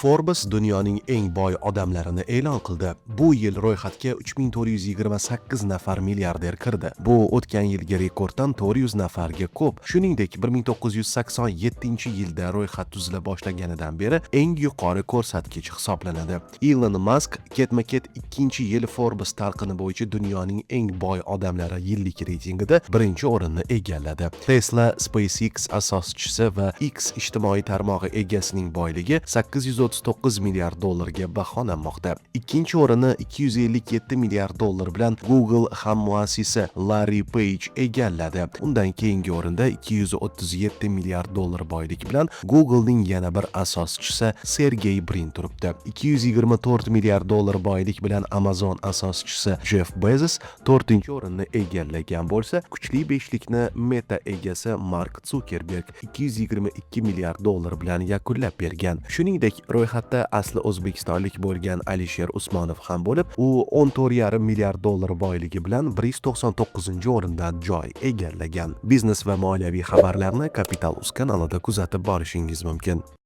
Forbes dunyoning eng boy odamlarini e'lon qildi. Bu yil ro'yxatga 3428 nafar milliarder kirdi. Bu o'tgan yilgi rekorddan 400 nafarga ko'p. Shuningdek, 1987-yilda ro'yxat tuzila boshlaganidan beri eng yuqori ko'rsatkich hisoblanadi. Elon Musk ketma-ket ikkinchi yil Forbes talqini bo'yicha dunyoning eng boy odamlari yillik reytingida birinchi o'rinni egalladi. Tesla, SpaceX asoschisi va X ijtimoiy tarmog'i egasining boyligi 839 milliard dollarga baholanmoqda. Ikkinchi o'rinni 257 milliard dollar bilan Google hammuassisi Larry Page egalladi. Undan keyingi o'rinda 237 milliard dollar boylik bilan Google'ning yana bir asoschisi Sergey Brin turibdi. 224 milliard dollar boylik bilan Amazon asoschisi Jeff Bezos 4-o'rinni egallagan bo'lsa, kuchli beshlikni Meta egasi Mark Zuckerberg 222 milliard dollar bilan yakunlab bergan. Shuningdek, ro'yxatda asli o'zbekistonlik bo'lgan Alisher Usmonov ham bo'lib, u 14,5 milliard dollar boyligi bilan 199-o'rindan joy egallagan. Biznes va moliyaviy xabarlarni Kapital.uz kanalida kuzatib borishingiz mumkin.